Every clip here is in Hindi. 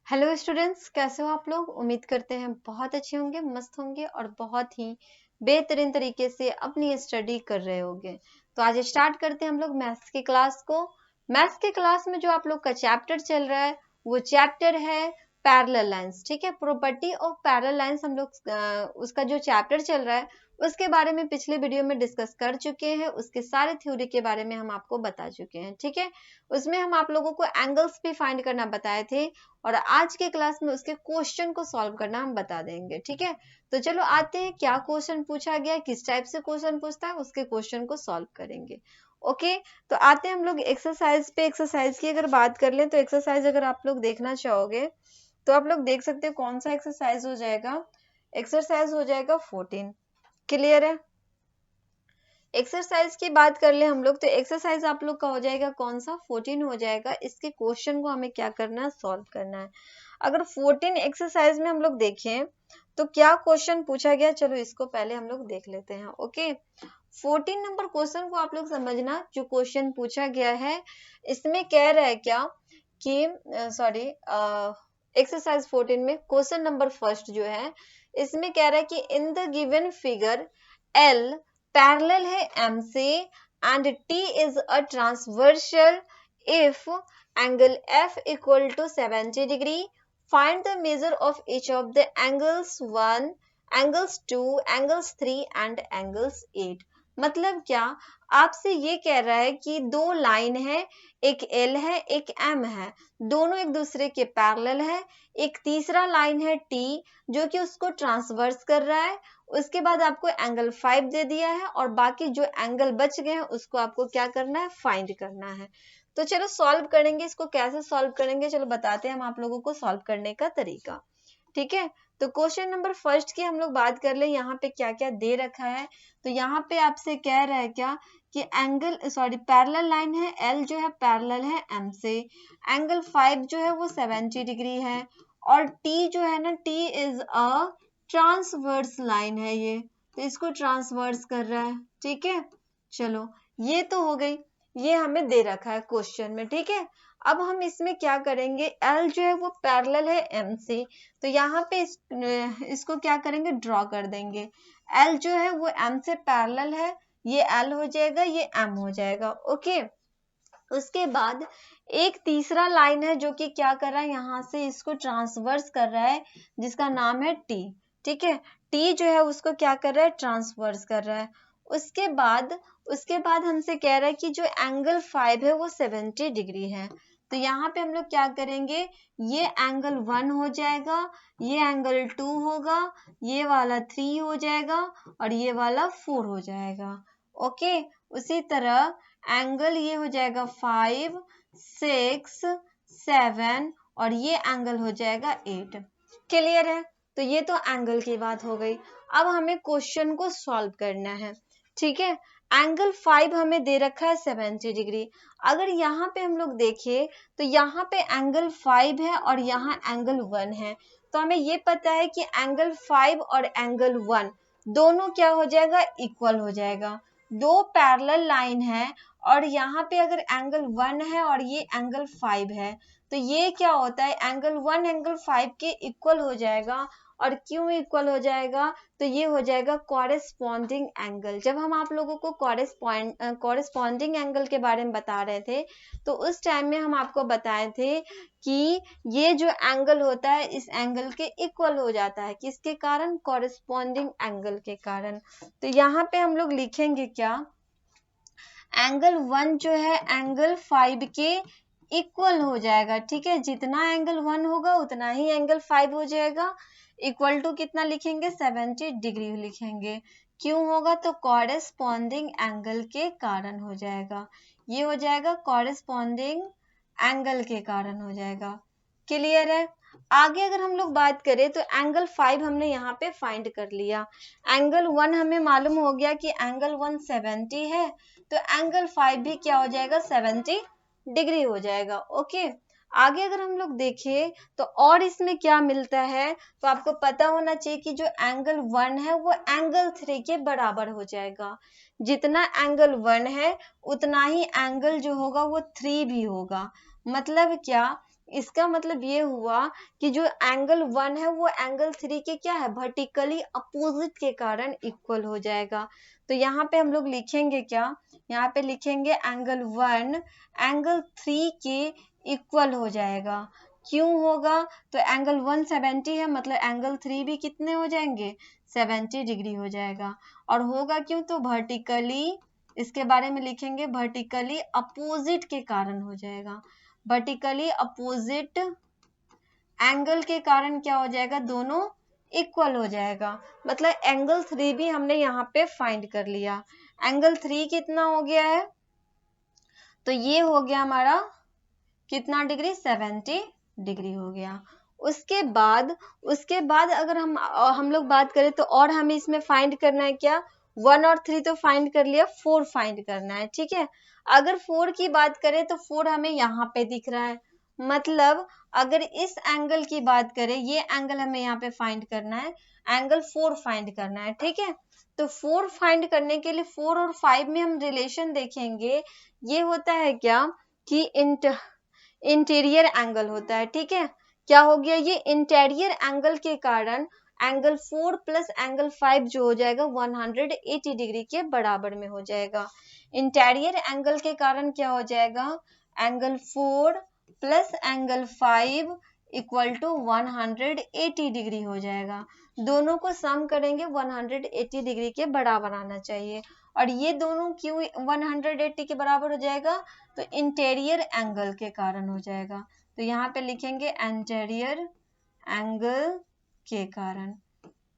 हेलो स्टूडेंट्स, कैसे हो आप लोग। उम्मीद करते हैं बहुत अच्छे होंगे, मस्त होंगे और बहुत ही बेहतरीन तरीके से अपनी स्टडी कर रहे होंगे। तो आज स्टार्ट करते हैं हम लोग मैथ्स की क्लास को। मैथ्स की क्लास में जो आप लोग का चैप्टर चल रहा है वो चैप्टर है पैरेलल लाइंस। ठीक है, प्रॉपर्टी ऑफ पैरेलल लाइंस हम लोग उसका जो चैप्टर चल रहा है उसके बारे में पिछले वीडियो में डिस्कस कर चुके हैं। उसके सारे थ्योरी के बारे में हम आपको बता चुके हैं। ठीक है, उसमें हम आप लोगों को एंगल्स भी फाइंड करना बताए थे और आज के क्लास में उसके क्वेश्चन को सॉल्व करना हम बता देंगे। ठीक है, तो चलो आते हैं क्या क्वेश्चन पूछा गया, किस टाइप से क्वेश्चन पूछता है, उसके क्वेश्चन को सॉल्व करेंगे। ओके, तो आते हैं हम लोग एक्सरसाइज पे। एक्सरसाइज की अगर बात कर लें तो एक्सरसाइज अगर आप लोग देखना चाहोगे तो आप लोग देख सकते हो कौन सा एक्सरसाइज हो जाएगा। एक्सरसाइज हो जाएगा 14। क्लियर है। एक्सरसाइज की बात कर ले हम लोग तो एक्सरसाइज आप लोग का हो जाएगा कौन सा, 14 हो जाएगा। इसके क्वेश्चन को हमें क्या करना है, सॉल्व करना है। अगर 14 एक्सरसाइज में हम लोग देखें तो क्या क्वेश्चन पूछा गया, चलो इसको पहले हम लोग देख लेते हैं। ओके, 14 नंबर क्वेश्चन को आप लोग समझना। जो क्वेश्चन पूछा गया है इसमें कह रहा है क्या कि एक्सरसाइज 14 में क्वेश्चन नंबर फर्स्ट जो है इसमें कह रहा है कि in the given figure L parallel है एम से and T is a transversal if angle F equal to 70 degree find the measure of each of the angles 1, angles 2, angles 3 and angles 8। मतलब क्या, आपसे ये कह रहा है कि दो लाइन है, एक एल है एक एम है, दोनों एक दूसरे के पैरेलल है। एक तीसरा लाइन है टी जो कि उसको ट्रांसवर्स कर रहा है। उसके बाद आपको एंगल 5 दे दिया है और बाकी जो एंगल बच गए हैं उसको आपको क्या करना है, फाइंड करना है। तो चलो सॉल्व करेंगे। इसको कैसे सॉल्व करेंगे चलो बताते हैं हम आप लोगों को सॉल्व करने का तरीका। ठीक है, तो क्वेश्चन नंबर फर्स्ट की हम लोग बात कर ले। यहाँ पे क्या क्या दे रखा है, तो यहाँ पे आपसे कह रहा है क्या कि पैरेलल लाइन है एल जो है पैरेलल है एम से, एंगल 5 जो है वो 70 डिग्री है और टी जो है ना, T is a transverse line है ये, तो इसको ट्रांसवर्स कर रहा है। ठीक है, चलो ये तो हो गई, ये हमें दे रखा है क्वेश्चन में। ठीक है, अब हम इसमें क्या करेंगे, एल जो है वो पैरेलल है एम से, तो यहाँ पे इसको क्या करेंगे, ड्रॉ कर देंगे। एल जो है वो एम से पैरेलल है, ये एल हो जाएगा ये एम हो जाएगा। ओके, उसके बाद एक तीसरा लाइन है जो कि क्या कर रहा है, यहाँ से इसको ट्रांसवर्स कर रहा है जिसका नाम है टी। ठीक है, टी जो है उसको क्या कर रहा है, ट्रांसवर्स कर रहा है। उसके बाद हमसे कह रहा है कि जो एंगल 5 है वो 70 डिग्री है, तो यहाँ पे हम लोग क्या करेंगे, ये एंगल 1 हो जाएगा, ये एंगल 2 होगा, ये वाला 3 हो जाएगा और ये वाला 4 हो जाएगा। ओके, उसी तरह एंगल ये हो जाएगा 5, 6, 7 और ये एंगल हो जाएगा 8। क्लियर है, तो ये तो एंगल की बात हो गई। अब हमें क्वेश्चन को सॉल्व करना है। ठीक है, एंगल 5 हमें दे रखा है 70 डिग्री। अगर यहाँ पे हम लोग देखें तो यहाँ पे एंगल 5 है और यहाँ एंगल 1 है, तो हमें ये पता है कि एंगल 5 और एंगल 1 दोनों क्या हो जाएगा, इक्वल हो जाएगा। दो पैरेलल लाइन है और यहाँ पे अगर एंगल 1 है और ये एंगल 5 है, तो ये क्या होता है, एंगल 1 एंगल 5 के इक्वल हो जाएगा। और क्यों इक्वल हो जाएगा, तो ये हो जाएगा कॉरेस्पॉन्डिंग एंगल। जब हम आप लोगों को कॉरेस्पॉन्डिंग एंगल के बारे में बता रहे थे तो उस टाइम में हम आपको बताए थे कि ये जो एंगल होता है इस एंगल के इक्वल हो जाता है, किसके कारण, कॉरेस्पॉन्डिंग एंगल के कारण। तो यहाँ पे हम लोग लिखेंगे क्या, एंगल 1 जो है एंगल 5 के इक्वल हो जाएगा। ठीक है, जितना एंगल 1 होगा उतना ही एंगल 5 हो जाएगा। इक्वल टू कितना लिखेंगे, 70 डिग्री लिखेंगे। क्यों होगा, तो कॉरेस्पॉन्डिंग एंगल के कारण हो जाएगा। ये हो जाएगा कॉरेस्पॉन्डिंग एंगल के कारण हो जाएगा। क्लियर है। आगे अगर हम लोग बात करें तो एंगल 5 हमने यहाँ पे फाइंड कर लिया। एंगल 1 हमें मालूम हो गया कि एंगल 1 70 है, तो एंगल 5 भी क्या हो जाएगा, 70 डिग्री हो जाएगा। ओके, आगे अगर हम लोग देखें तो और इसमें क्या मिलता है, तो आपको पता होना चाहिए कि जो एंगल 1 है वो एंगल 3 के बराबर हो जाएगा। जितना एंगल 1 है उतना ही एंगल जो होगा वो 3 भी होगा। मतलब क्या इसका मतलब ये हुआ कि जो एंगल 1 है वो एंगल 3 के क्या है, वर्टिकली अपोजिट के कारण इक्वल हो जाएगा। तो यहाँ पे हम लोग लिखेंगे क्या, यहाँ पे लिखेंगे एंगल 1 एंगल 3 के इक्वल हो जाएगा। क्यों होगा, तो एंगल 1 70 है, मतलब एंगल 3 भी कितने हो जाएंगे, 70 डिग्री हो जाएगा। और होगा क्यों, तो वर्टिकली, इसके बारे में लिखेंगे वर्टिकली अपोजिट के कारण हो जाएगा। वर्टिकली अपोजिट एंगल के कारण क्या हो जाएगा, दोनों इक्वल हो जाएगा। मतलब एंगल 3 भी हमने यहाँ पे फाइंड कर लिया। एंगल 3 कितना हो गया है, तो ये हो गया हमारा कितना डिग्री, 70 डिग्री हो गया। उसके बाद अगर हम लोग बात करें तो और हमें इसमें फाइंड करना है क्या, 1 और 3 तो फाइंड कर लिया, 4 फाइंड करना है, ठीक है। अगर 4 की बात करें तो 4 हमें यहाँ पे दिख रहा है, मतलब अगर इस एंगल की बात करें, ये एंगल हमें यहाँ पे फाइंड करना है, एंगल 4 फाइंड करना है, ठीक है। तो 4 फाइंड करने के लिए 4 और 5 में हम रिलेशन देखेंगे, ये होता है क्या कि इंटीरियर एंगल होता है, ठीक है। क्या हो गया, ये इंटीरियर एंगल के कारण एंगल 4 प्लस एंगल 5 जो हो जाएगा 180 डिग्री के बराबर में हो जाएगा। इंटीरियर एंगल के कारण क्या हो जाएगा, angle 4 plus angle 5 equal to 180 degree हो जाएगा। दोनों को सम करेंगे 180 डिग्री के बराबर आना चाहिए। और ये दोनों क्यों 180 के बराबर हो जाएगा, तो इंटीरियर एंगल के कारण हो जाएगा। तो यहाँ पे लिखेंगे इंटीरियर एंगल के कारण।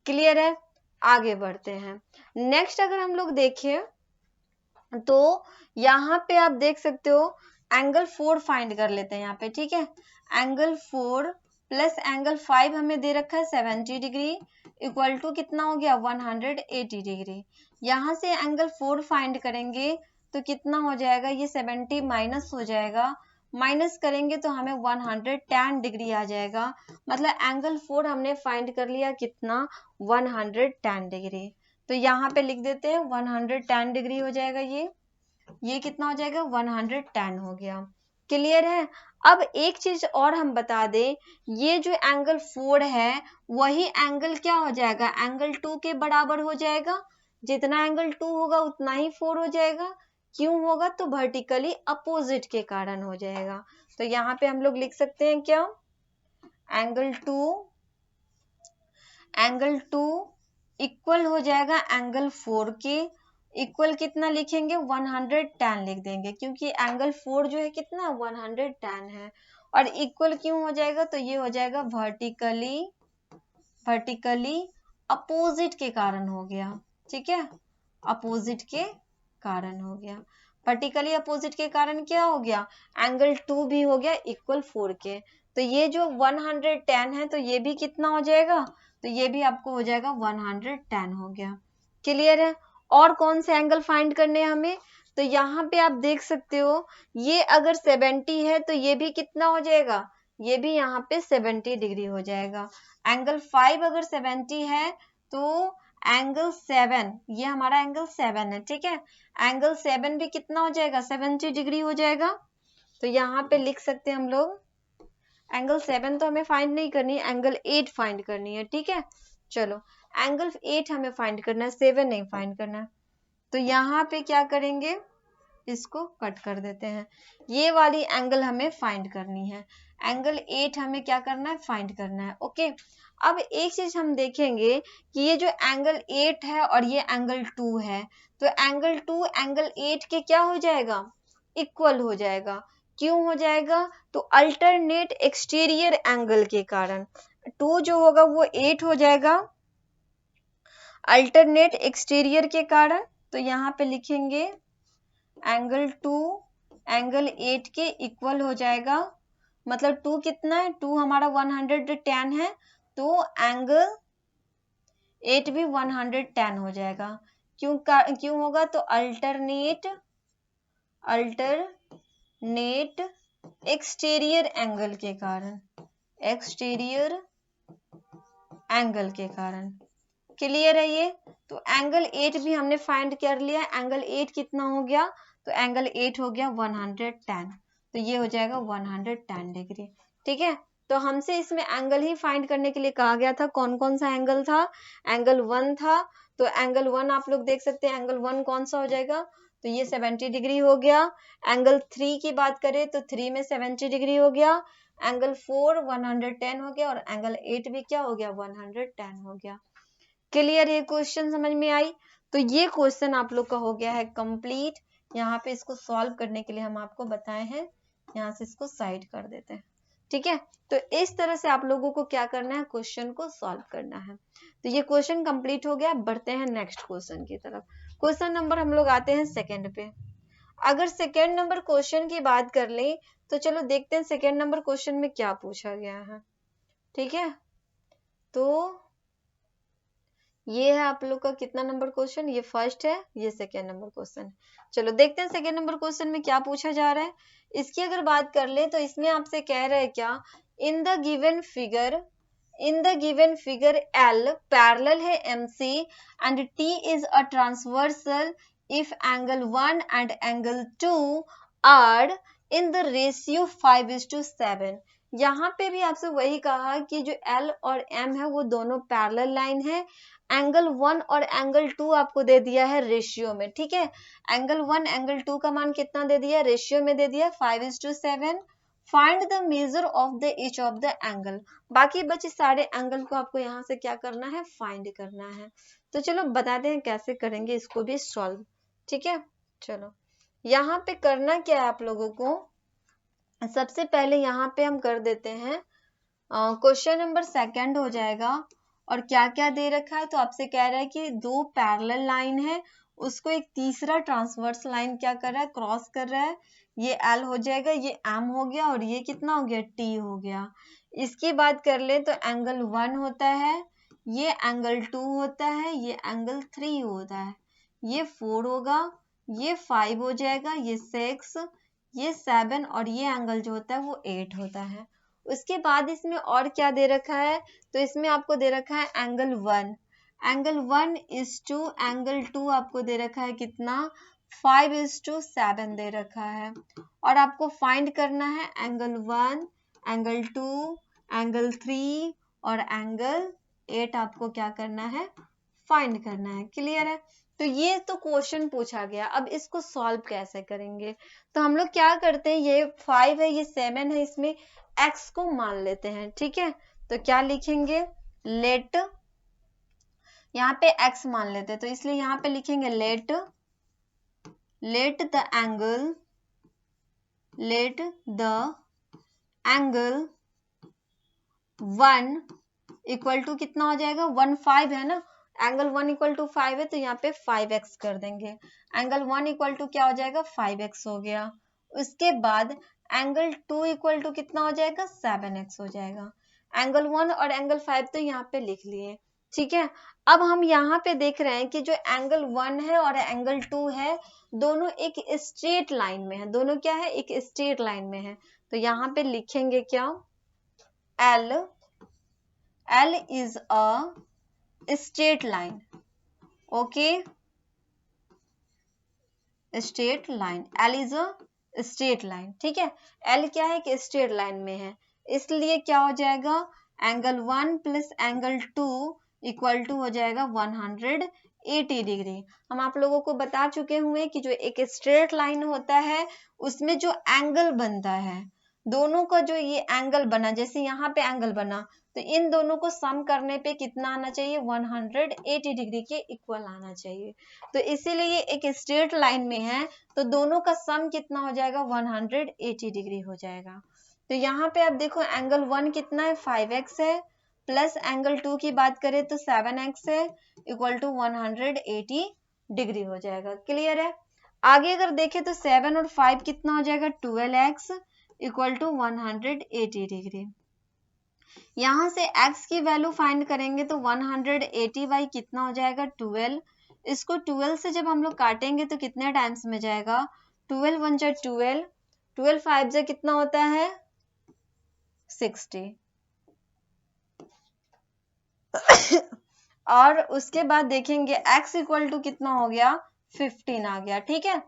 क्लियर है, आगे बढ़ते हैं। नेक्स्ट अगर हम लोग देखें तो यहाँ पे आप देख सकते हो एंगल 4 फाइंड कर लेते हैं यहाँ पे, ठीक है। एंगल 4 प्लस एंगल 5 हमें दे रखा है 70 डिग्री इक्वल टू कितना हो गया, 180 डिग्री। यहाँ से एंगल 4 फाइंड करेंगे तो कितना हो जाएगा, ये 70 माइनस हो जाएगा, माइनस करेंगे तो हमें 110 डिग्री आ जाएगा। मतलब एंगल 4 हमने फाइंड कर लिया कितना, 110 डिग्री। तो यहाँ पे लिख देते हैं 110 डिग्री हो जाएगा, ये कितना हो जाएगा, 110 हो गया। क्लियर है। अब एक चीज और हम बता दें, ये जो एंगल 4 है वही एंगल क्या हो जाएगा, एंगल 2 के बराबर हो जाएगा। जितना एंगल 2 होगा उतना ही 4 हो जाएगा। क्यों होगा, तो वर्टिकली अपोजिट के कारण हो जाएगा। तो यहाँ पे हम लोग लिख सकते हैं क्या, एंगल 2 इक्वल हो जाएगा एंगल 4 के। इक्वल कितना लिखेंगे, 110 लिख देंगे, क्योंकि एंगल 4 जो है कितना, 110 है। और इक्वल क्यों हो जाएगा, तो ये हो जाएगा वर्टिकली अपोजिट के कारण हो गया, ठीक है। अपोजिट के कारण हो गया, वर्टिकली अपोजिट के कारण क्या हो गया, एंगल 2 भी हो गया इक्वल 4 के। तो ये जो 110 है तो ये भी कितना हो जाएगा, तो ये भी आपको हो जाएगा 110 हो गया। क्लियर है। और कौन से एंगल फाइंड करने हैं हमें, तो यहाँ पे आप देख सकते हो ये अगर 70 है तो ये भी कितना हो जाएगा, ये भी यहाँ पे 70 डिग्री हो जाएगा। एंगल 5 अगर 70 है तो एंगल 7, ये हमारा एंगल 7 है, ठीक है। एंगल 7 भी कितना हो जाएगा, 70 डिग्री हो जाएगा। तो यहाँ पे लिख सकते हैं हम लोग, एंगल 7 तो हमें फाइंड नहीं करनी है, एंगल 8 फाइंड करनी है, ठीक है। चलो एंगल 8 हमें फाइंड करना है, 7 नहीं फाइंड करना है। तो यहाँ पे क्या करेंगे, इसको कट कर देते हैं। ये वाली एंगल हमें फाइंड करनी है, एंगल 8 हमें क्या करना है, फाइंड करना है। ओके, अब एक चीज हम देखेंगे कि ये जो एंगल 8 है और ये एंगल 2 है, तो एंगल 2 एंगल 8 के क्या हो जाएगा, इक्वल हो जाएगा। क्यों हो जाएगा, तो अल्टरनेट एक्सटीरियर एंगल के कारण 2 जो होगा वो 8 हो जाएगा, अल्टरनेट एक्सटीरियर के कारण। तो यहाँ पे लिखेंगे एंगल 2 एंगल 8 के इक्वल हो जाएगा। मतलब 2 कितना है, 2 हमारा 110 है, तो एंगल 8 भी 110 हो जाएगा। क्यों होगा, तो अल्टरनेट एक्सटीरियर एंगल के कारण, एक्सटीरियर एंगल के कारण। क्लियर है ये। तो एंगल 8 भी हमने फाइंड कर लिया, एंगल 8 कितना हो गया, तो एंगल 8 हो गया 110, तो ये हो जाएगा 110 डिग्री, ठीक है। तो हमसे इसमें एंगल ही फाइंड करने के लिए कहा गया था। कौन कौन सा एंगल था? एंगल 1 था, तो एंगल 1 आप लोग देख सकते हैं। एंगल 1 कौन सा हो जाएगा? तो ये 70 डिग्री हो गया। एंगल 3 की बात करें तो 3 में 70 डिग्री हो गया। एंगल 4 110 हो गया, और एंगल 8 भी क्या हो गया? 110 हो गया। क्लियर? ये क्वेश्चन समझ में आई? तो ये क्वेश्चन आप लोग का हो गया है कंप्लीट। यहाँ पे इसको सॉल्व करने के लिए हम आपको बताए हैं, यहाँ से इसको साइड कर देते हैं, ठीक है। तो इस तरह से आप लोगों को क्या करना है? क्वेश्चन को सॉल्व करना है। तो ये क्वेश्चन कंप्लीट हो गया। बढ़ते हैं नेक्स्ट क्वेश्चन की तरफ। क्वेश्चन नंबर हम लोग आते हैं सेकंड पे। अगर सेकंड नंबर क्वेश्चन की बात कर ले तो चलो देखते हैं सेकंड नंबर क्वेश्चन में क्या पूछा गया है, ठीक है। तो ये है आप लोग का कितना नंबर क्वेश्चन? ये फर्स्ट है, ये सेकेंड नंबर क्वेश्चन। चलो देखते हैं सेकेंड नंबर क्वेश्चन में क्या पूछा जा रहा है। इसकी अगर बात कर ले तो इसमें आपसे कह रहा है क्या? In the given figure L parallel है MC and T is a transversal if angle 1 and angle 2 are in the ratio 5:7। यहाँ पे भी आपसे वही कहा कि जो L और M है वो दोनों पैरेलल लाइन है। एंगल 1 और एंगल 2 आपको दे दिया है रेशियो में, ठीक है। एंगल 1 एंगल 2 का मान कितना दे दिया? रेशियो में दे दिया 5:7। Find the measure of the each of the angle. बाकी बचे सारे एंगल को आपको यहाँ से क्या करना है? फाइंड करना है। तो चलो बताते हैं कैसे करेंगे इसको भी सॉल्व, ठीक है। चलो यहाँ पे करना क्या है आप लोगों को? सबसे पहले यहाँ पे हम कर देते हैं क्वेश्चन नंबर सेकंड हो जाएगा। और क्या क्या दे रखा है? तो आपसे कह रहा है कि दो पैरेलल लाइन है, उसको एक तीसरा ट्रांसवर्स लाइन क्या कर रहा है? क्रॉस कर रहा है। ये L हो जाएगा, ये M हो गया, और ये कितना हो गया? T हो गया। इसकी बात कर ले तो एंगल 1 होता है, ये एंगल 2 होता है, ये एंगल 3 होता है, ये 4 होगा, ये 5 हो जाएगा, ये 6, ये 7, और ये एंगल जो होता है वो 8 होता है। उसके बाद इसमें और क्या दे रखा है? तो इसमें आपको दे रखा है angle 1। Angle 1 is to angle 2 आपको दे रखा है कितना? 5:7 दे रखा है। और आपको फाइंड करना है एंगल 1, एंगल 2, एंगल 3 और एंगल 8 आपको क्या करना है? फाइंड करना है। क्लियर है? तो ये तो क्वेश्चन पूछा गया। अब इसको सॉल्व कैसे करेंगे? तो हम लोग क्या करते हैं, ये 5 है, ये 7 है, इसमें x को मान लेते हैं, ठीक है। तो क्या लिखेंगे? लेट, यहाँ पे x मान लेते हैं तो इसलिए यहाँ पे लिखेंगे let the angle 1 equal to कितना हो जाएगा? 1 5 है ना, एंगल 1 इक्वल टू 5 है, तो यहाँ पे 5x कर देंगे। एंगल 1 इक्वल टू क्या हो जाएगा? 5x हो गया। उसके बाद एंगल 2 इक्वल टू कितना हो जाएगा? 7x हो जाएगा। एंगल 1 और एंगल 5 तो यहाँ पे लिख लिए, ठीक है। अब हम यहाँ पे देख रहे हैं कि जो एंगल 1 है और एंगल 2 है, दोनों एक स्ट्रेट लाइन में है। दोनों क्या है? एक स्ट्रेट लाइन में है। तो यहाँ पे लिखेंगे क्या? L is a straight line, okay, straight line, L is a straight line, ठीक है। L क्या है? कि straight line में है, इसलिए क्या हो जाएगा? Angle 1 plus angle 2 equal to हो जाएगा 180 डिग्री। हम आप लोगों को बता चुके हुए कि जो एक स्ट्रेट लाइन होता है उसमें जो एंगल बनता है, दोनों का जो ये एंगल बना, जैसे यहाँ पे एंगल बना, तो इन दोनों को सम करने पे कितना आना चाहिए? 180 डिग्री के इक्वल आना चाहिए। तो इसीलिए ये एक स्ट्रेट लाइन में है, तो दोनों का सम कितना हो जाएगा? 180 डिग्री हो जाएगा। तो यहाँ पे आप देखो एंगल 1 कितना है? 5x है, प्लस एंगल 2 की बात करें तो 7x है, इक्वल टू 180 डिग्री हो जाएगा। क्लियर है? आगे अगर देखें तो 7 और 5 कितना हो जाएगा? 12x equal to 180 degree. यहाँ से x की वैल्यू फाइंड करेंगे तो 180 बाई कितना हो जाएगा? 12। इसको 12 से जब हम लोग काटेंगे तो कितने टाइम्स में जाएगा? 12 1 जा 12, 12 5 जा कितना होता है? 60। और उसके बाद देखेंगे x इक्वल टू कितना हो गया? 15 आ गया, ठीक है।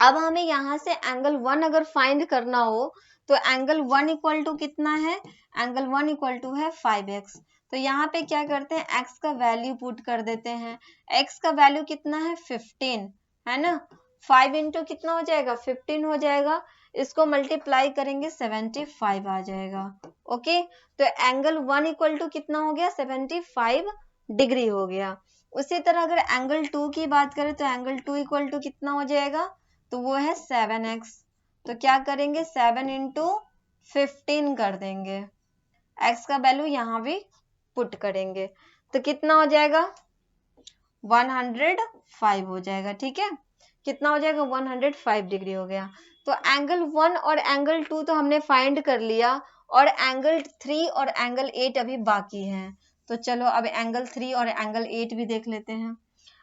अब हमें यहाँ से एंगल 1 अगर फाइंड करना हो तो एंगल 1 इक्वल टू कितना है, एंगल 1 इक्वल टू है 5x। तो यहाँ पे क्या करते हैं, x का वैल्यू पुट कर देते हैं। x का वैल्यू कितना है 15 है ना, 5 इंटू कितना हो जाएगा 15 हो जाएगा, इसको मल्टीप्लाई करेंगे 75 आ जाएगा। ओके, तो एंगल 1 इक्वल टू कितना हो गया 75 डिग्री हो गया। उसी तरह अगर एंगल 2 की बात करें तो एंगल 2 इक्वल टू कितना हो जाएगा, तो वो है 7x। तो क्या करेंगे 7 इंटू 15 कर देंगे, x का वैल्यू यहाँ भी पुट करेंगे तो कितना हो जाएगा 105 हो जाएगा। ठीक है, कितना हो जाएगा 105 डिग्री हो गया। तो एंगल 1 और एंगल 2 तो हमने फाइंड कर लिया, और एंगल 3 और एंगल 8 अभी बाकी हैं। तो चलो अब एंगल 3 और एंगल 8 भी देख लेते हैं।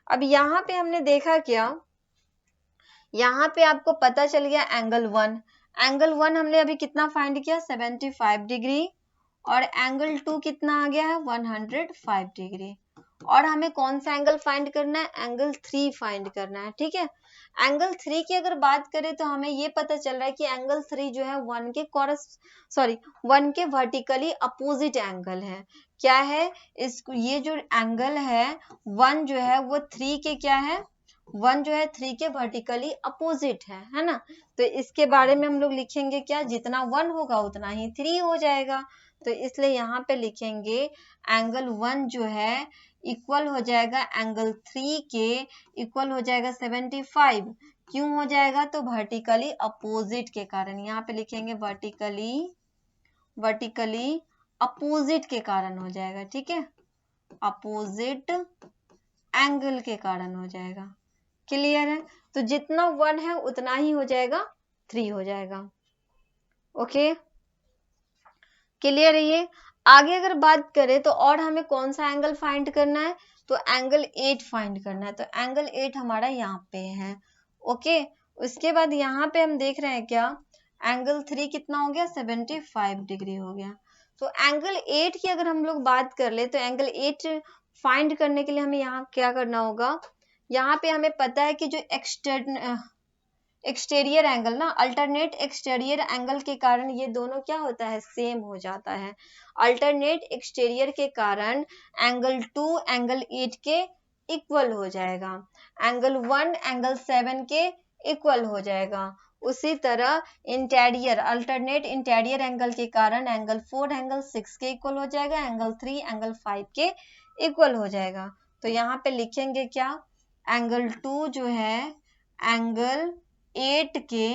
अब यहाँ पे हमने देखा क्या, यहाँ पे आपको पता चल गया एंगल 1, एंगल 1 हमने अभी कितना फाइंड किया 75 डिग्री, और एंगल 2 कितना आ गया है 105 डिग्री। और हमें कौन सा एंगल फाइंड करना है, एंगल 3 फाइंड करना है। ठीक है, एंगल 3 की अगर बात करें तो हमें ये पता चल रहा है कि एंगल 3 जो है 1 के वर्टिकली अपोजिट एंगल है। क्या है ये जो एंगल है 1 जो है वो 3 के क्या है, 1 जो है 3 के वर्टिकली अपोजिट है ना। तो इसके बारे में हम लोग लिखेंगे क्या, जितना 1 होगा उतना ही 3 हो जाएगा। तो इसलिए यहाँ पे लिखेंगे एंगल 1 जो है इक्वल हो जाएगा एंगल 3 के, इक्वल हो जाएगा 75। क्यों हो जाएगा, तो वर्टिकली अपोजिट के कारण, यहाँ पे लिखेंगे वर्टिकली अपोजिट के कारण हो जाएगा। ठीक है, अपोजिट एंगल के कारण हो जाएगा। क्लियर है, तो जितना 1 है उतना ही हो जाएगा 3 हो जाएगा। ओके, क्लियर है ये। आगे अगर बात करें तो और हमें कौन सा एंगल फाइंड करना है, तो एंगल 8 फाइंड करना है। तो एंगल 8 हमारा यहाँ पे है। ओके, उसके बाद यहाँ पे हम देख रहे हैं क्या, एंगल 3 कितना हो गया 75 डिग्री हो गया। तो एंगल 8 की अगर हम लोग बात कर ले तो एंगल 8 फाइंड करने के लिए हमें यहाँ क्या करना होगा, यहाँ पे हमें पता है कि जो एक्सटीरियर एंगल ना, अल्टरनेट एक्सटीरियर एंगल के कारण ये दोनों क्या होता है, सेम हो जाता है। अल्टरनेट एक्सटीरियर के कारण एंगल 2 एंगल 8 के इक्वल हो जाएगा, एंगल 1 एंगल 7 के इक्वल हो जाएगा। उसी तरह इंटीरियर अल्टरनेट इंटीरियर एंगल के कारण एंगल 4 एंगल 6 के इक्वल हो जाएगा, एंगल 3 एंगल 5 के इक्वल हो जाएगा। तो यहाँ पे लिखेंगे क्या, एंगल 2 जो है एंगल 8 के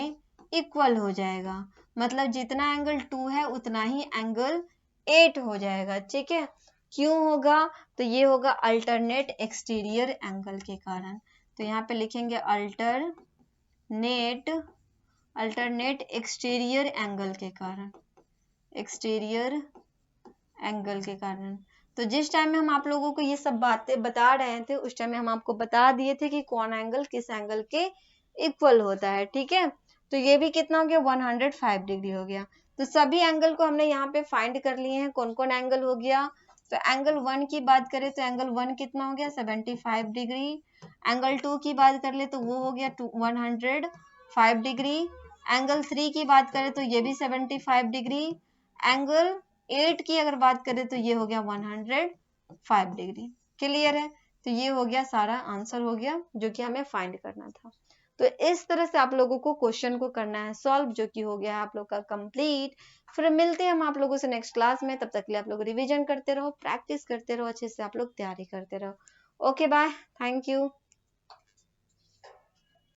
इक्वल हो जाएगा, मतलब जितना एंगल 2 है उतना ही एंगल 8 हो जाएगा। ठीक है, क्यों होगा, तो ये होगा अल्टरनेट एक्सटीरियर एंगल के कारण। तो यहाँ पे लिखेंगे अल्टरनेट एक्सटीरियर एंगल के कारण, एक्सटीरियर एंगल के कारण। तो जिस टाइम में हम आप लोगों को ये सब बातें बता रहे थे उस टाइम में हम आपको बता दिए थे कि कौन एंगल किस एंगल के इक्वल होता है। ठीक है, तो ये भी कितना हो गया 105 डिग्री हो गया। तो सभी एंगल को हमने यहाँ पे फाइंड कर लिए हैं, कौन कौन एंगल हो गया। तो एंगल 1 की बात करें तो एंगल 1 कितना हो गया 75 डिग्री, एंगल 2 की बात कर ले तो वो हो गया 105 डिग्री, एंगल 3 की बात करें तो ये भी 75 डिग्री, एंगल 8 की अगर बात करें तो ये हो गया 105 डिग्री। क्लियर है, तो ये हो गया सारा आंसर हो गया जो कि हमें फाइंड करना था। तो इस तरह से आप लोगों को क्वेश्चन को करना है सॉल्व, जो कि हो गया है आप लोग का कंप्लीट। फिर मिलते हैं हम आप लोगों से नेक्स्ट क्लास में, तब तक के लिए आप लोग रिवीजन करते रहो, प्रैक्टिस करते रहो, अच्छे से आप लोग तैयारी करते रहो। Okay bye, thank you.